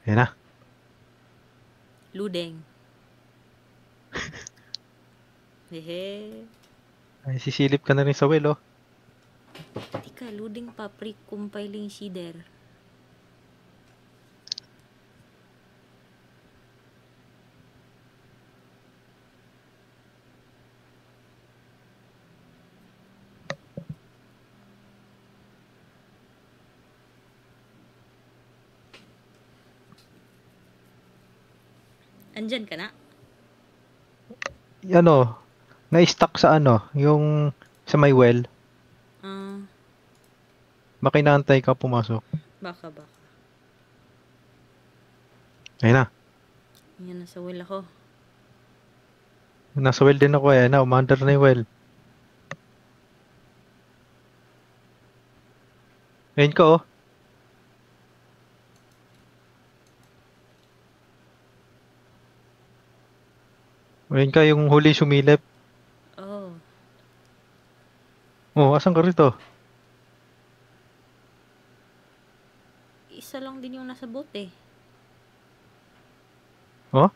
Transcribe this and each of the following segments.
Ayan na. Ludeng. Hehe. Ay, sisilip ka na rin sa well, oh. Tika, ludeng pa pre-compiling shader. Andyan ka na? Ano, na-stuck sa ano, yung sa may well. Ah, Makinantay ka pumasok. baka. Ayan na. Yan, nasa well ako. Nasa well din ako eh. Na, umandar na yung well. Ayun ka, oh. Ayun ka, yung huli sumilip. Oh, Oh, asan ka rito? isa lang din yung nasa boat eh. Oh?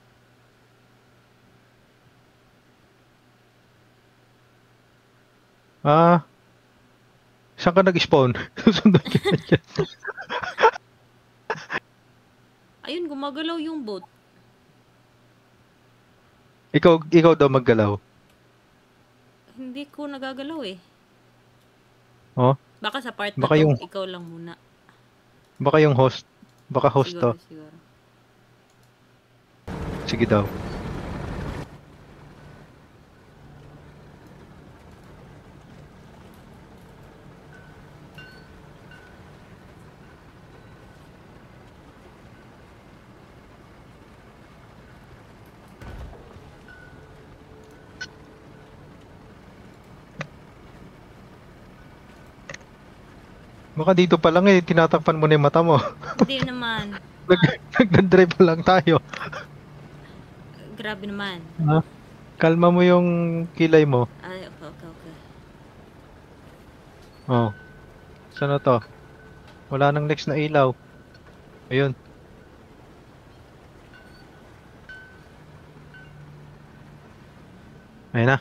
Ah, saan ka nag-spawn? Susunod ka na dyan. Ayun, gumagalaw yung boat. Ikaw daw maggalaw. Hindi ko nagagalaw eh. Oh, Baka sa part na baka to, yung ikaw lang muna. baka yung host. Baka host to. Siguro. Sige daw. Baka dito pa lang eh, tinatakpan mo na yung mata mo. Hindi naman. Nagdadrive pa lang tayo. Grabe naman. Ha? Kalma mo yung kilay mo. Ay, okay. Oh. Saan na to? Wala nang next na ilaw. Ayun. Ayun na.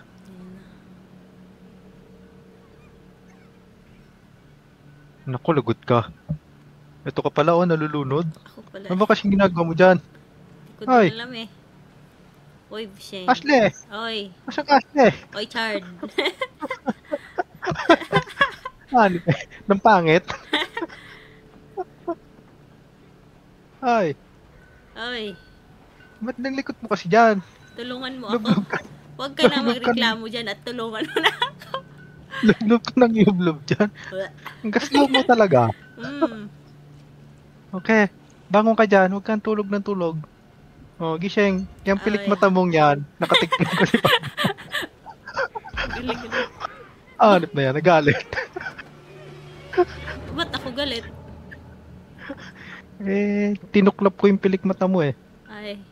Naku, lagot ka. Ito ka pala, oh, nalulunod. Ako pala. Ano ba kasing ginagawa mo dyan? Hindi ko Hoy, din alam eh. Oy, Sheng. Ashley! Oy. Asan ka, Ashley? Oy, Chard. Ano? Nang pangit? Ay, Oy, ba't nanglikot mo kasi dyan? tulungan mo ako. Lublog ka. Huwag ka na Lublog ka ng, magreklamo dyan at tulungan mo na. lublog ka ng yublob dyan. Ang gaslo mo talaga. Okay, bangon ka dyan. Huwag kang tulog ng tulog. Oh, gising. Yung pilik Ay. mata mong yan, nakatiktik ko si Papa. Galing. Hanip na yan, nagalit. Ba't ako galit? Eh, tinuklap ko yung pilik mata mo eh. Ay,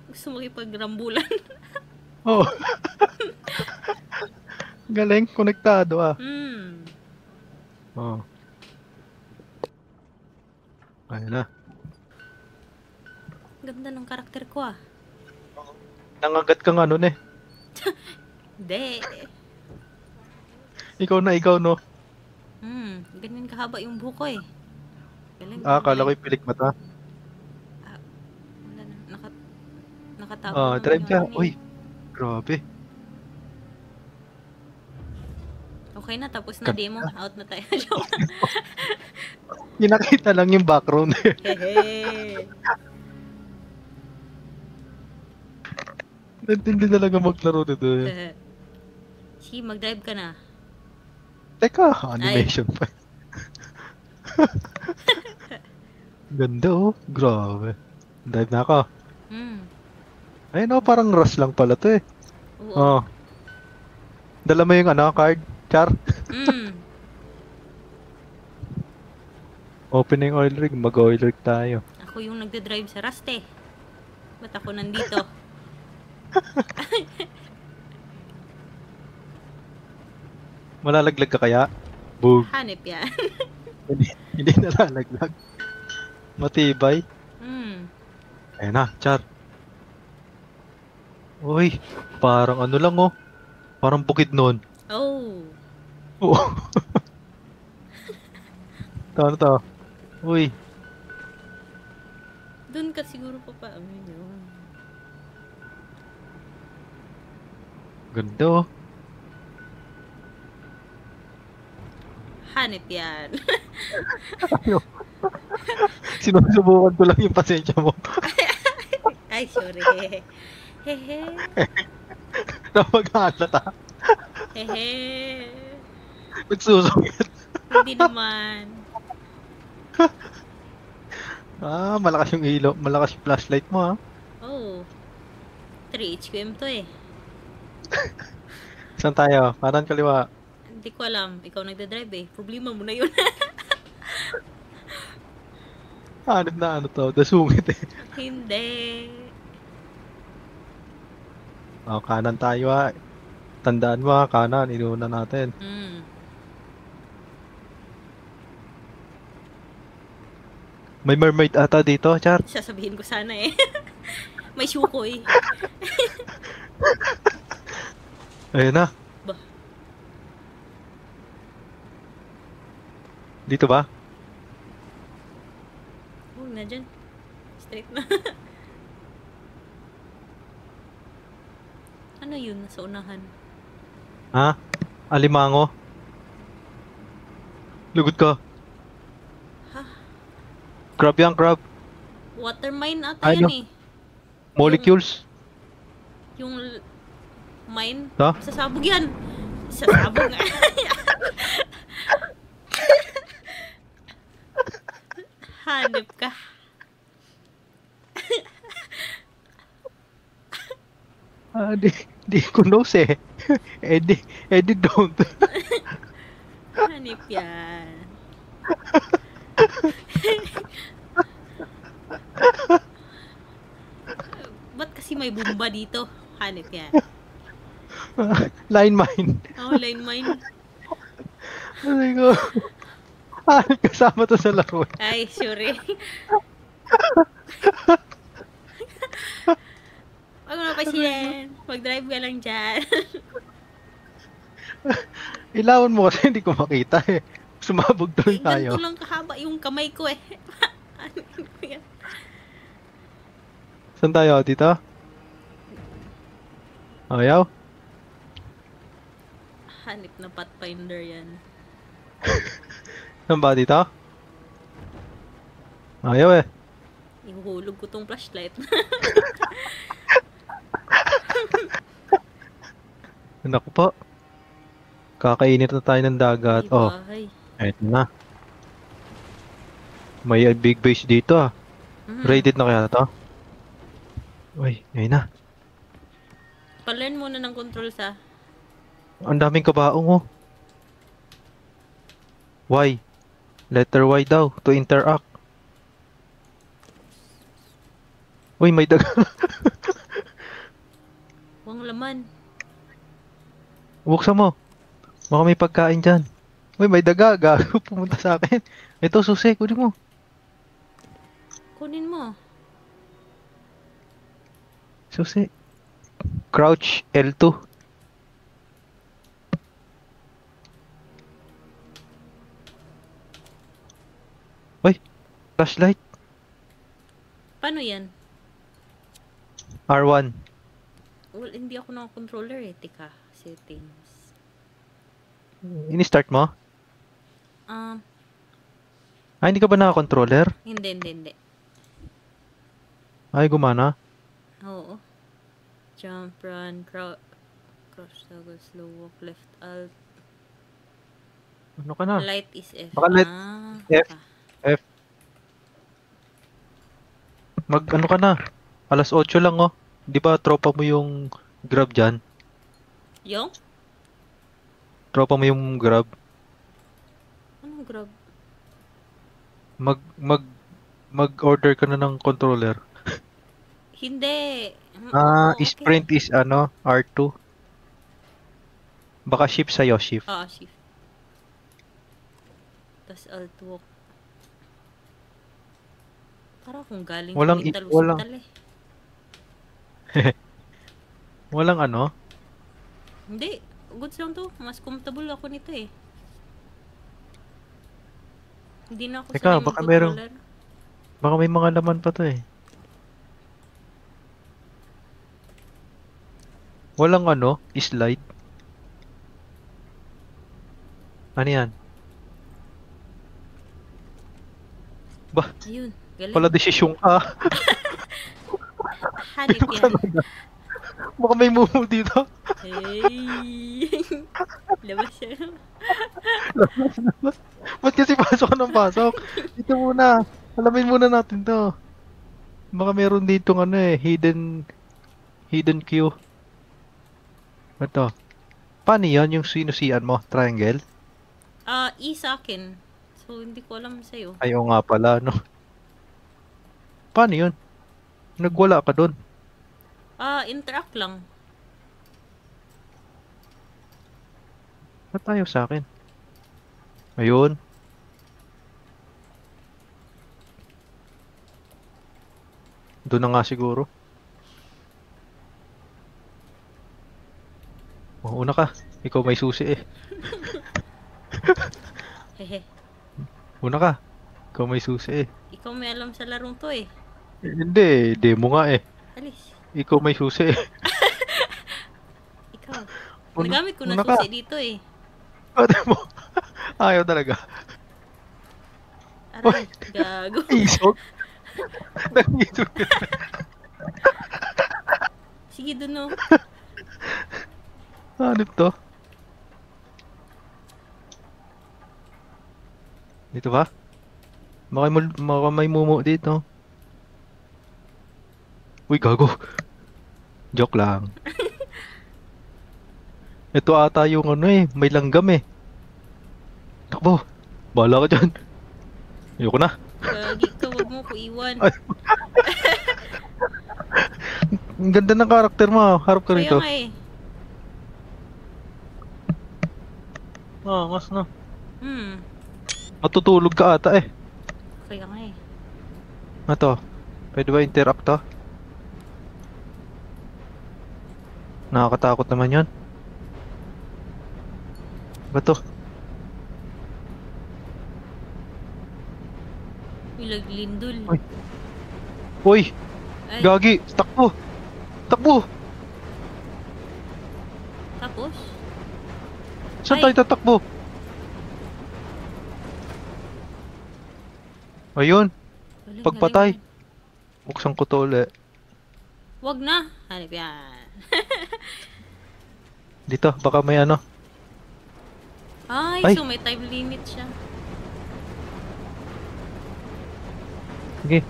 gusto mo ipagrambulan. Oh. Galing, konektado ah. Oh. Ayun na. Ganda ng karakter ko ah. Nangagat kang ano eh. Hindi. Ikaw no. Ganyan kahaba yung buhok ko eh. Galing. Akala ko yung pilik mata. Wala na. Nakatago naman Drive ka. yun eh. Uy, grabe. Okay na, tapos na demo. Out na tayo. Pinakita lang yung background eh. Hehe. Hindi talaga maglaro nito eh. Sige, mag-drive ka na. Teka, animation pa. Ganda oh, grabe. Drive na ako. Ayun oh, parang rush lang pala to eh. Oo. Dala mo yung card, Char? Open na yung oil rig, mag-oil rig tayo. Ako yung nagde-drive sa Rust eh. Ba't ako nandito? Malalaglag ka kaya? Boog. Hanip yan. Hindi nalalaglag. Matibay. Ayan na, Char. Uy, parang ano lang oh. Parang bukid nun. Oh, Oo. Ano to? Uy, dun ka siguro pa pa. Ayun yun. ganda oh. Hanip yan. Ano? Sinusubukan ko lang yung pasensya mo. Ay, sorry. Hehe. Napag-aalata. Hehe. Nagsusungit. Hindi naman. Malakas yung ilaw. Malakas yung flashlight mo ah. Oh, 3 HQM to eh. Saan tayo? Kanan kaliwa. Hindi ko alam. Ikaw nagdadrive eh. Problema mo na yun. Hanip na ano to? Dasungit eh. Hindi. Kanan tayo ah. Tandaan mo ah, kanan. Inuuna natin. Hmm. May mermaid ata dito, Char. Sasabihin ko sana eh. May syukoy. Ayun na. Ba? Dito ba? Oh, na dyan. Straight na. Ano yun? Nasa unahan. Ha? Alimango? Lugod ka. Ha? Crab yan, crab. Water mine ata Ano? yan eh. Molecules. Yung mine. Ha? Sasabog yan. Sasabog nga. Hanip ka. Di ko knows eh. Eddie don't. Hanip yan. Ba't kasi may bomba dito? Hanip yan. Line mine. Oh, line mine. Sabi ko, kasama to sa laro. Ay, sorry. Huwag mo napasin. Mag-drive ka lang dyan. Ilawan mo kasi hindi ko makita eh. Sumabog tuloy tayo. Ganito lang kahaba yung kamay ko eh. Ano ko yan? Saan tayo? Dito? Ayaw? Hanip na pathfinder yan. Saan ba? Dito? Ayaw eh. Ihuhulog ko tong flashlight. Naku po. Kakainit na tayo ng dagat. Ay, Oh, bahay. eto na. May big base dito ah. Raided na kaya to? Uy, ayun na. Palearn muna ng control sa... Ang daming kabaong oh. Y. Letter Y daw to interact. Uy, may daga. Huwag laman. Buksan mo. Baka may pagkain dyan. Uy, may daga. Gago, pumunta sa akin. Ito, susi. Kunin mo. Kunin mo. Susi. Crouch L2. Uy, flashlight. Paano yan? R1. Well, hindi ako naka-controller eh. Teka, settings. Ini-start mo? Hindi ka ba naka-controller? Hindi. Ay, gumana. Oo. Jump, run, crouch, toggle, slow walk, left, alt. Ano ka na? Light is F. Baka light F. F. Ano ka na? Alas 8 lang oh. Di ba tropa mo yung grab dyan? Yung? Tropa mo yung grab? Anong grab? Mag-order ka na ng controller. Hindi. Oo, Sprint is ano, R2. Baka shift sa'yo, shift. Shift. Tas alt walk. Para kung galing sa Walang, mental walang, hospital eh. walang ano? Hindi. Goods lang to. Mas comfortable ako nito eh. Hindi na ako sanay Teka, mag-controller. baka may mga laman pa to eh. Walang ano, slide. Ano yan? Bah, Ayun. Galing. pala desisyon ka. Hanip yan. Baka may mumu dito. Hey! Labas siya. Ba't kasi pasok ka ng pasok? Dito muna. Alamin muna natin to. Baka meron dito ano eh, hidden queue. Ito. Paano yan yung sinusian mo? Triangle? E sa akin. So, hindi ko alam sa'yo. Ayaw nga pala, no? Paano yun? Nagwala ka dun. Interact lang. Ba't tayo sa akin? Ayun. Doon na nga siguro. Una ka. Ikaw may susi eh. Hehe. Una ka. Ikaw may susi eh. Ikaw may alam sa larong to eh. Hindi, demo nga eh. Alis. Ikaw may susi eh. Ikaw. Una- Nagamit ko na una ka. susi dito eh. Demo. Ayaw talaga. Aray, gago. Isog. Nag-isog. Sige dun no. Ano to? Dito ba? Baka may mumu dito. Uy, gago. Joke lang. Ito ata yung ano eh, may langgam eh. Takbo. Bahala ka dyan. Ayoko na. Gagi ka, wag mo ko iwan. Ay. Ang ganda ng karakter mo. Harap ka Kaya rito. nga eh. Mas na. Hmm. Matutulog ka ata eh. Kaya nga eh. Ito. Pwede ba interact to? Nakakatakot naman yan. Ba to? Ilaglindol. Uy. Uy! Ay, Gagi! Takbo! Takbo! tapos? Saan Ay. tayo tatakbo? Ayun! Galing, Pagpatay. galing. Buksan ko to ulit. Wag na. Hanip yan. Dito, baka may ano. Ay, Ay. so may time limit siya. Sige.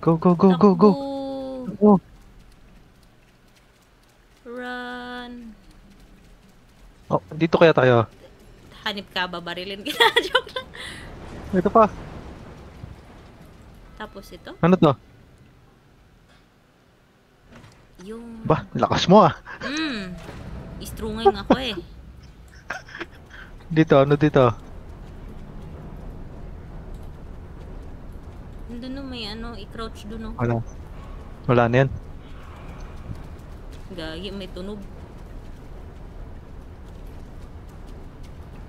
Go, go, go, go, go! Takbo. Go! Run. Oh, dito kaya tayo. Hanip ka, babarilin kita. Joke lang. Ito pa. Tapos ito? Ano to? Yung... Ba, lakas mo ah. Istrunging ako eh. Dito, ano dito? Nandun no, may ano, i-crouch dun no. Wala. Wala na yan. Gagi, may tunog.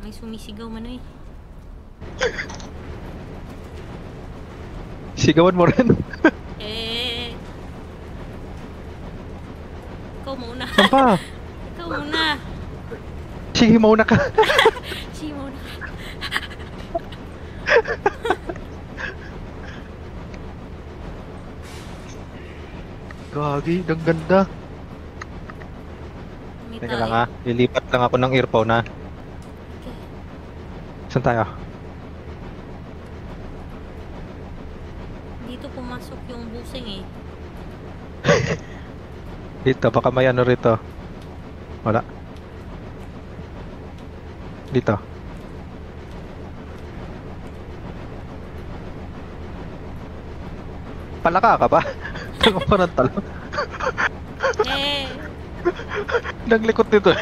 May sumisigaw man eh. Sigawan mo rin. Eh. Ikaw muna. Saan pa? Ikaw muna. Sige, mauna ka. Si muna. Gagi, ang ganda. May Teka tayo. lang ha. Lilipat lang ako ng earphone ha. Okay. Saan tayo? Dito pumasok yung busing eh. Dito, baka may ano rito. Wala. Dito. Palaka ka ba? Tango pa ng talo. Eh, Naglikot dito eh.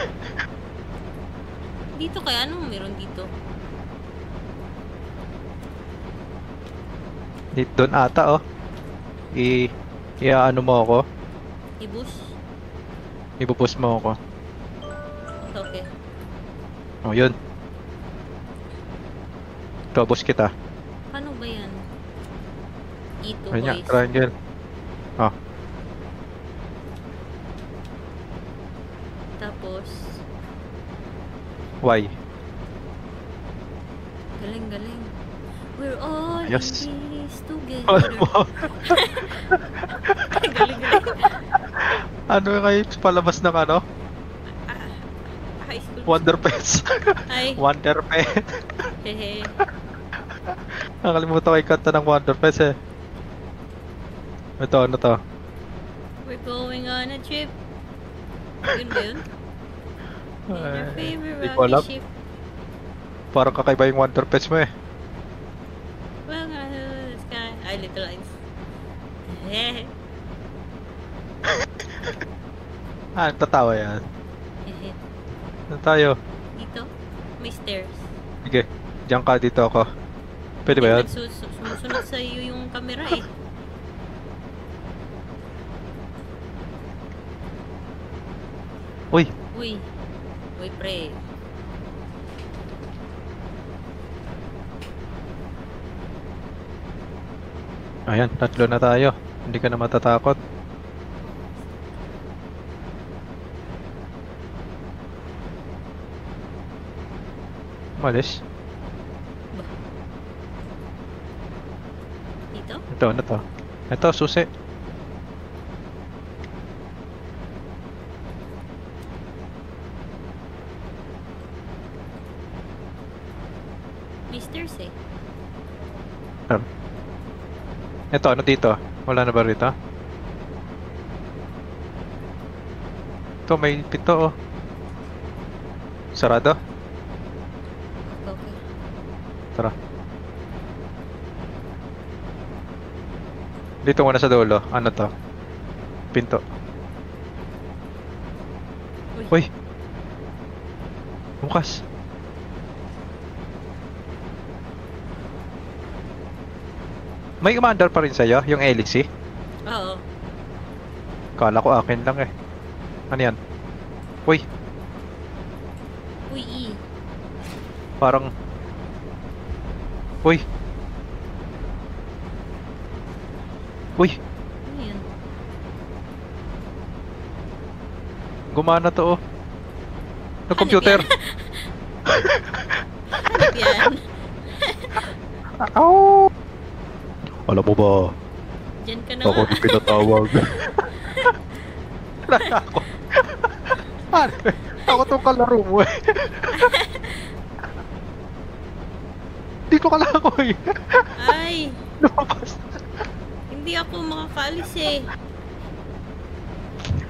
dito kaya anong meron dito? Doon ata, oh. I-ano mo ako. Ibus? Ipupush mo ako. Okay. Oh, yun. Tapos kita. Paano ba yan? E2 Ayun nga, voice. triangle. Oh, Tapos, Y. galing. We're all Ayos. in this together. Ano mo? galing. Ano kayo palabas ng ano? Ah, high school. Wonder Pets. Ay, Wonder Pet. hehe. Nakalimutan ko yung kanta ng Wonder Pets eh. Ito, ano to? We're going on a trip. Yun ba yun? In your favorite Di ko alam. rocket ship. Parang kakaiba yung Wonder Pets mo eh. Well, the sky. Ay, Little Eyes. Hehe. Tatawa yan. Hehe. Ano tayo? Dito, may stairs. Sige, diyan ka, dito ako. Pwede ba yan? Sumusunod sa iyo yung camera eh. Uy, Uy. Uy, pre. ayan, 3 na tayo. Hindi ka na matatakot. Malis. Dito? Ito, ano to? Ito, susi. May stairs eh. Ito, ano dito? Wala na ba rito? Ito, may pito, oh. Sarado? Okay. Tara. Dito muna sa dulo. Ano to? Pinto. Uy. Uy! Bukas. May commander pa rin sa'yo, yung Elixir. Oo. Kala ko akin lang eh. Ano yan? Uy, Uy, E. parang... Uy! Uy! Ano yan? Gumana to oh. Nag-computer! Hanap yan. Ow! Alam mo ba, Diyan ka na ako nga. di pinatawag. Ako. Ano? Ako tong kalaro mo eh. Dito ka lang ako eh. Ay, Lumabas. hindi ako makakaalis eh.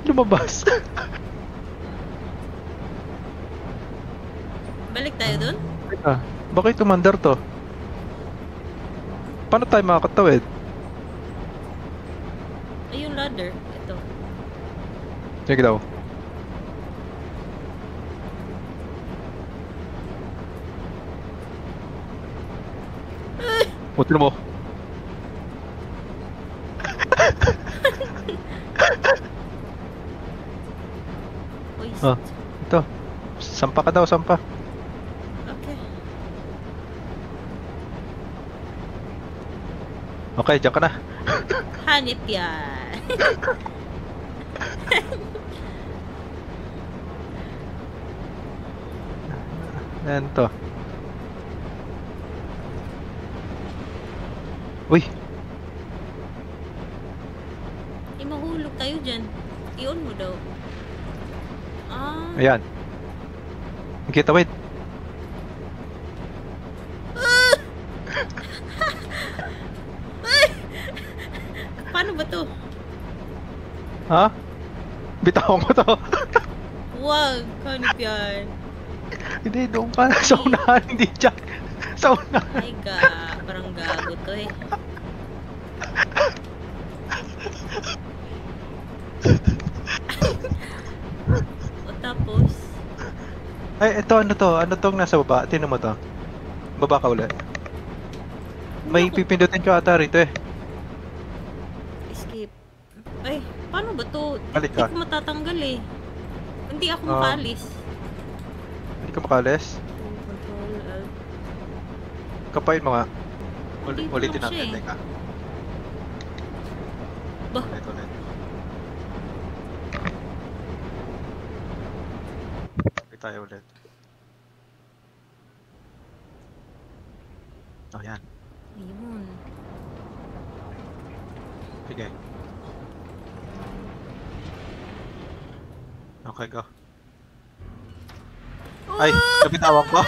Lumabas. Balik tayo dun? Ah, bakit commander to? Paano tayo makakatawid? Ay, yung ladder. Ito. Sige daw. Buti mo. Uy, Ah, ito. Sampa ka daw, sampa. okay. Okay, diyan ka na. Hanip yan. Ayan to. Uy, Mahulog tayo dyan. I-on mo daw. Ah. ayan. Kita, wait. Paano ba to? Ha? Bitawan ko to. Wag. Hanip yan. Hindi, doon ka na sa unahan, hindi dyan. Sa unahan. Ay, parang gago to eh. O tapos, Ay, ito, ano to? Ano tong nasa baba? Tingnan mo to. Baba ka ulit. May pipindutin ka ata rito eh. Escape. Ay, paano ba to? Balik Hindi ka. ko matatanggal eh. Hindi ako Um, makaalis. Hindi ka makalis. Control, Alt. Kapain mo nga. Dito Ulitin lang siya natin. eh. Teka. Ba? Ulit. Ulit tayo ulit. Oh, yan. Ayun. Sige. Okay, go. Ay, nabitawan ko.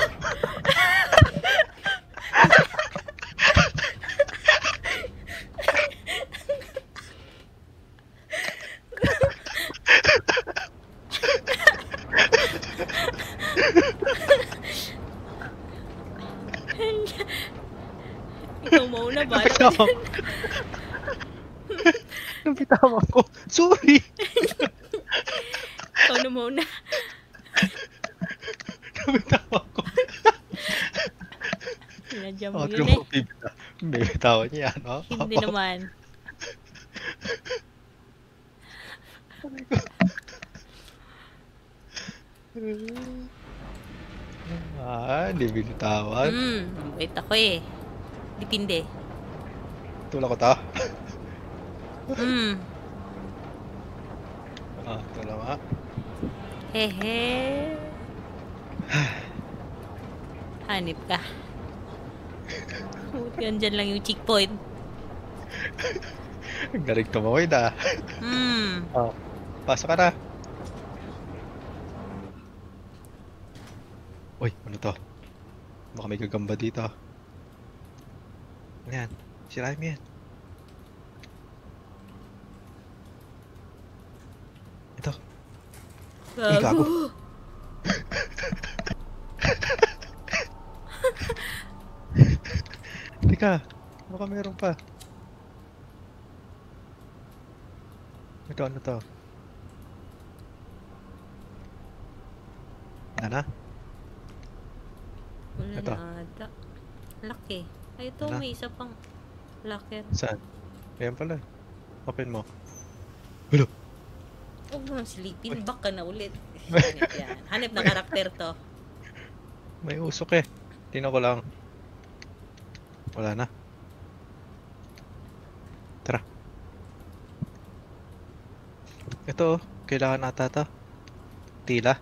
Ikaw mauna ba? Nabitawan ko. Nabitawan ko. Sorry. Ikaw na mauna. Nabitawan ko. Sinadya mo Oh, yun eh. Bibitawan niya yan. Oh. Hindi naman. Hindi binitawan. Wait ako eh. Dipinde. Tulak ko to. Hmm. Tulak nga. Hehe. Hanip ka. Buti andyan lang yung checkpoint. Galing tumawid ah. Pasok ka na. Uy, ano to? Baka may gagamba dito. Ano yan? Sirahin mo yan. Ito. Uy, gago. Teka, baka meron pa. Ito, ano to? Ano na? Wala Ito. na ata. Laki. Ay, ito Ano? may isa pang locker. Saan? Ayan pala. Open mo. Huwag mo nang silipin. Back ka na ulit. Hanip yan. Hanip na karakter to. May usok eh. Tingnan ko lang. Wala na. Tara. Ito, kailangan ata to. Tila.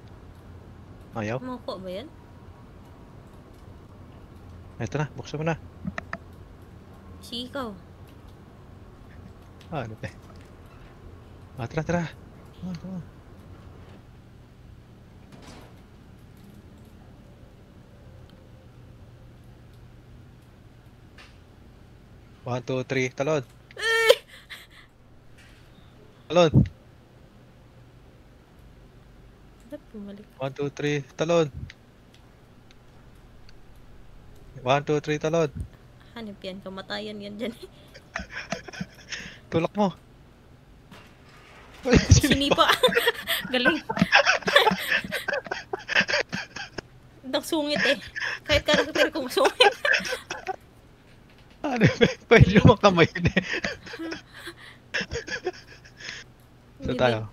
Ayaw. Mako ba yan? Ito na, buksan mo na. Si ikaw. Ano ba? Tara, tara. Tara. 1, 2, 3, talon. Talon. Ba't bumalik? 1, 2, 3, talon. 1, 2, 3, talon. Hanip yan. Kamatayan yan dyan. Tulak mo. Sinipa. Galing. Nagsungit eh. Kahit karakter kong sungit. Ano ba? Pwede mo kamay na eh. So tayo.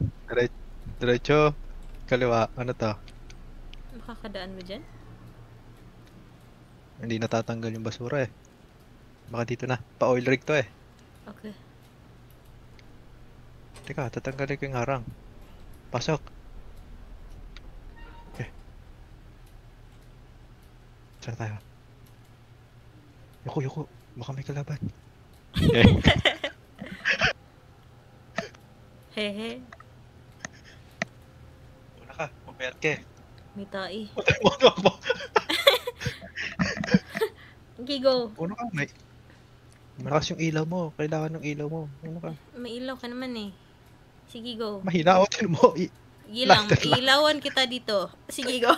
Diretso. Kaliwa. Ano to? Makakadaan mo dyan? Hindi natatanggal yung basura eh. Baka dito na. Pa-oil rig to eh. Okay. Teka, tatanggalin ko yung harang. Pasok. Okay. Saan tayo? Yuko. Baka may kalaban. Hehe. Una ka. Pumerke. May tai. Puno ako. Okay, go. Puno ka. Malakas yung ilaw mo. Kailangan ng ilaw mo. Ano ka? May ilaw ka naman eh. Sige, go. Mahina ako. Tinan mo. Gilang, Lighter lang. ilawan kita dito. Sige, go.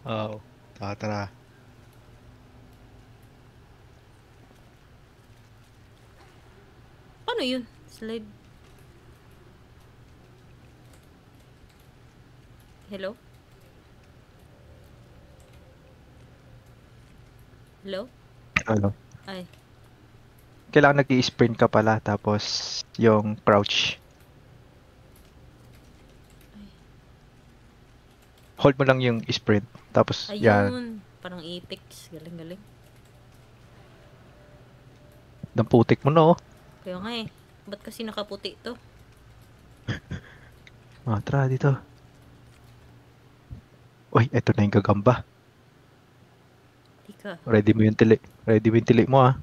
Oo. Tara. Paano yun? Slide. Hello? Hello? Ano? Ay. Kailangan nag-i-sprint ka pala, tapos yung crouch. Hold mo lang yung sprint, tapos yan, Ayun. Parang Apex. Galing-galing. damputik mo no. Kaya nga eh. Ba't kasi nakaputi to? Tara dito. Uy, eto na yung gagamba. Di ka. Ready mo yung tili. Ready mo yung tili mo ah.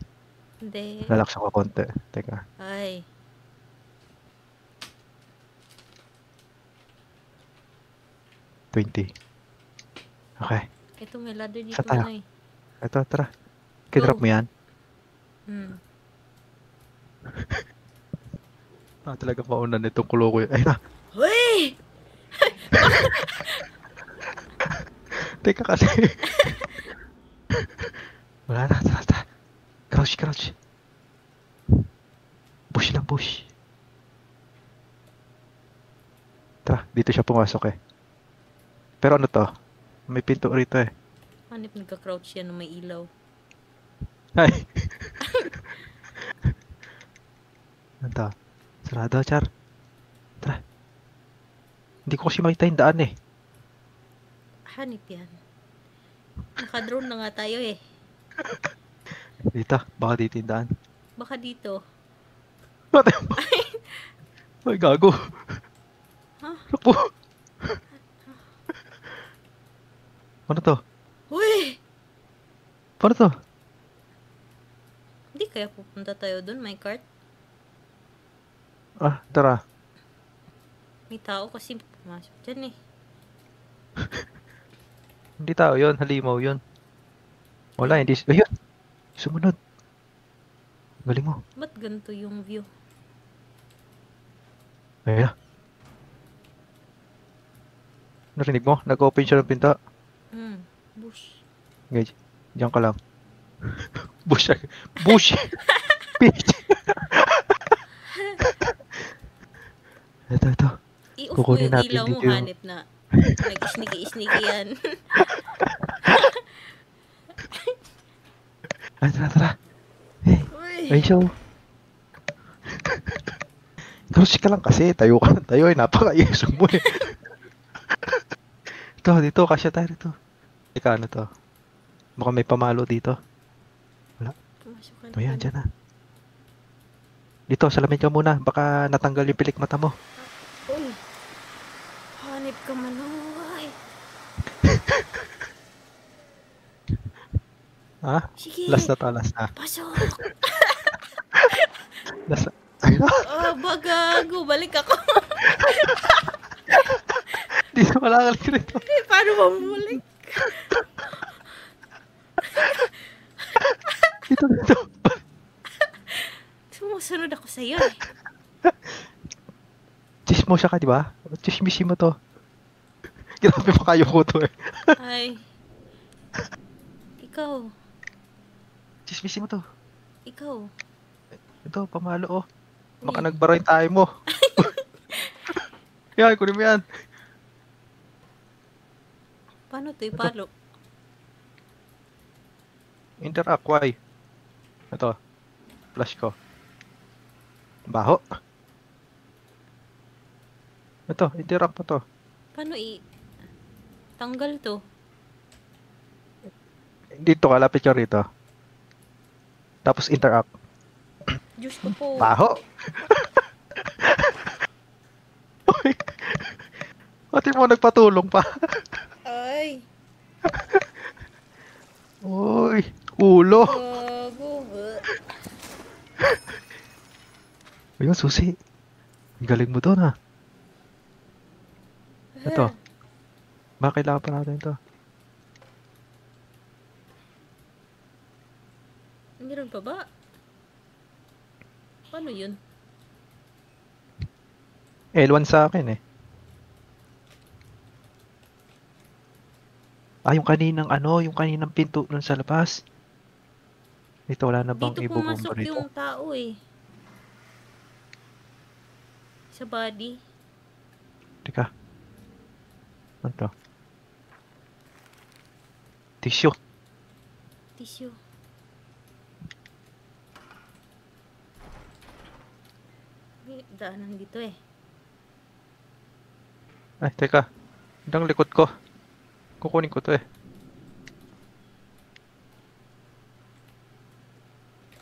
Hindi. Relax ako konti. Teka. Ay. $20. Okay. Ito may ladder Sa dito tayo. na eh. Eto, tara. Kinrap Go. mo yan. Hmm. Talaga mauna nitong kulo ko yun. Ay na. Hoy! Teka kasi. Wala na. Tara, tara. Crouch, crouch. Push lang, push. Tara, dito siya pumasok eh. Pero ano to? May pinto rito eh. Hanip nagka-crouch yan na may ilaw. Ay. Ano to? Sarado, Char. Tara. Hindi ko kasi makita yung daan eh. Hanip yan. Naka-drone na nga tayo eh. Dito, baka dito yung daan. Baka dito. Mate mo. Ay, gago. Ha? Naku. Ano to? Uy! Paano to? Hindi kaya pupunta tayo dun? May cart? Tara. May tao kasi pumasok dyan eh. Hindi tao yun, halimaw yun. Wala, hindi. Ayun! Sumunod. Galing mo. Ba't ganito yung view? Ayun na. Narinig mo? Nag-open siya ng pinto. Bush. Okay, diyan ka lang. Bush. Bush! Bitch! Ito. I-off mo Kukunin yung natin ilaw mo, dito yung- hanip na. Nag-sneaky-sneaky yan. Tara. Hey, Uy! ay show. Crouch ka lang kasi. Tayo ka ng tayo eh. Napaka-iso mo eh. Dito. Kasya tayo dito. Teka, ano to? Baka may pamalo dito. Pumasok ka na. Ayan, dyan na. Dito, salamin ka muna. Baka natanggal yung pilik mata mo. Uy! Hanip ka manuhay. Ha? Sige! Last na to, last na. Pasok! Last na. Ayun na. Bagago! Balik ako! Di na malakalik rito. Eh, paano mamalik? Dito. Sumusunod ako sa'yo eh. Chismosa ka, di ba? Chismisi mo to. Grabe pa kayo ko to eh. Ay. Ikaw. Chismisi mo to. Ikaw. Ito, pamalo oh. Baka Uy. nagbara yung tayo mo. Yan, kunin mo yan. Paano to ipalo? Interact, why? Ito. Flash ko. Baho. Ito, interact mo to. Paano tanggal to? Dito ka, lapit ka rito. Tapos interact. Diyos ko po. Baho! Uy! Pati mo nagpatulong pa. Ay. Uy! Ulo! Gago. Ayun, susi. Ang galing mo doon ha. Ito. Baka kailangan pa natin ito. Meron pa ba? Paano yun? L1 sa akin eh. Yung kaninang pinto nun sa labas. Dito wala na bang Dito ibubomba pumasok rito? yung tao eh. Sa body. Teka. Ano to? Tissue. Tissue. daanan dito eh. Ay, teka. Ang likod ko. Kukunin ko to eh.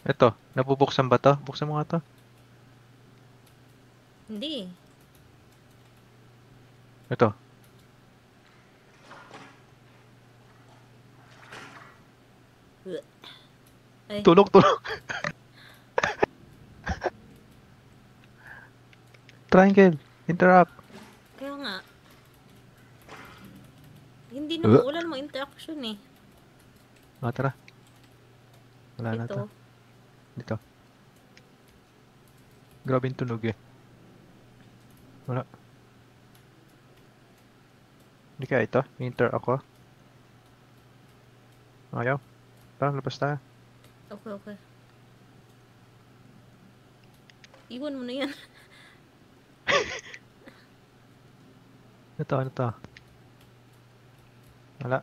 Ito, nabubuksan ba to? Buksan mo nga to. Hindi. Ito. Ay, Tulog. Triangle. Interact. kaya nga. Hindi naman, wala namang interaction eh. Tara. Wala na to. Ito. Dito. Grabe yung tunog eh. Wala. Hindi kaya ito. Interact ako. Ayaw. Tara, labas tayo. Okay, okay. Iwan mo na yan. Ano to? Wala.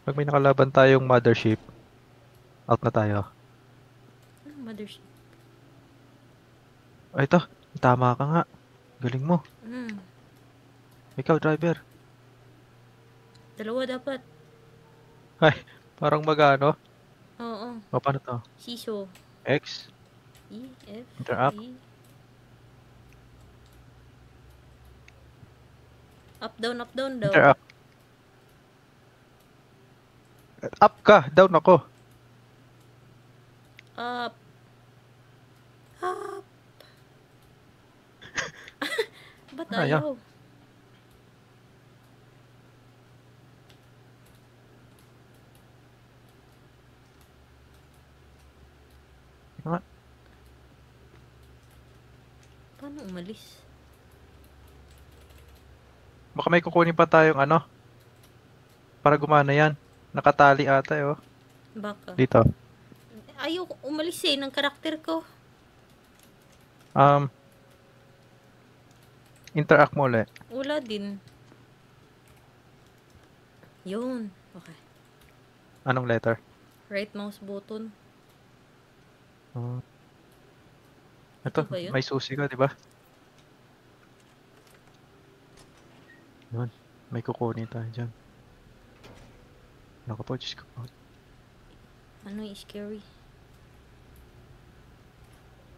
Pag may nakalaban tayong mothership, out na tayo. Mothership. Ay, ito. Tama ka nga. Galing mo. Ikaw, driver. Dalawa dapat. Ay, parang magano. Oo. O, paano to? Siso. X. E, F, Interact. E. Up, down daw. Interact. Up ka. Down ako. Up. Up. Ba't Ayaw. ayaw? Nga. Paano umalis? Baka may kukunin pa tayong ano. Para gumana yan. Nakatali ata eh, oh. Baka. Dito. Ayaw umalis eh ng karakter ko. Interact mo ulit. Wala din. Yun. Okay. Anong letter? Right mouse button. Ito, ba yun? may susi ka, di ba? Yun, may kukunin tayo dyan. Naku po, Diyos ko po. Ano yung scary?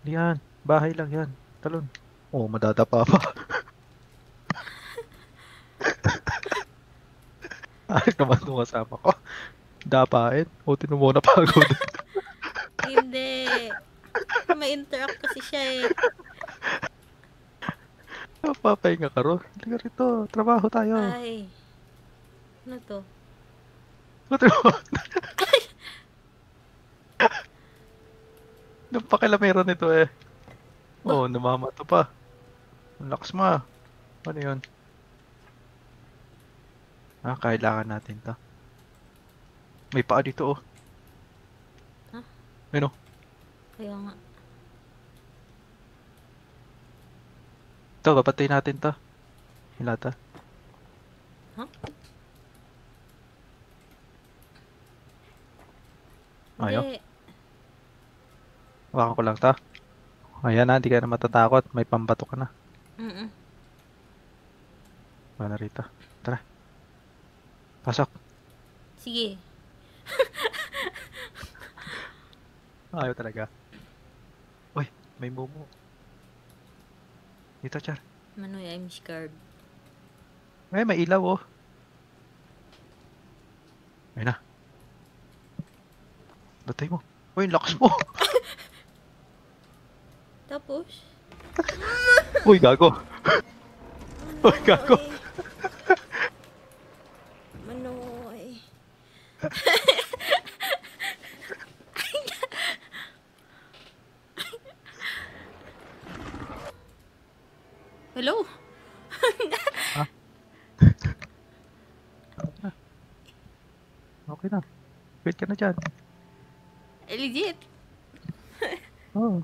Di yan, bahay lang yan. Talon. Oo, madadapa pa. Ayok naman nung kasama ko. Dapain. O, tinumo na pagod. Hindi. May interact kasi siya eh. Papahinga ka ron. Halika rito, trabaho tayo. Ay. Ano to? Nung pakilamero nito eh. Oo, namamato pa. Ang lakas mo ah. Ano yun? Kailangan natin to. May paa dito oh. Ha? Ano? Kaya nga. Ito, papatay natin to. Hilata. Ha? Ayaw. Hindi. Hawakan ko lang to. Ayan na, hindi ka na matatakot. May pambato ka na. Wala na rito. Tara. Pasok. Sige. Ayaw talaga. Uy, may momo. Dito, Char. Manoy, I'm scared. Ay, may ilaw oh. Ayun na. Batay mo. Uy, lakas mo. Tapos? Uy, gago. Uy, gago. Manoy. Hello? Okay na. Wait ka na dyan. Legit. Oh.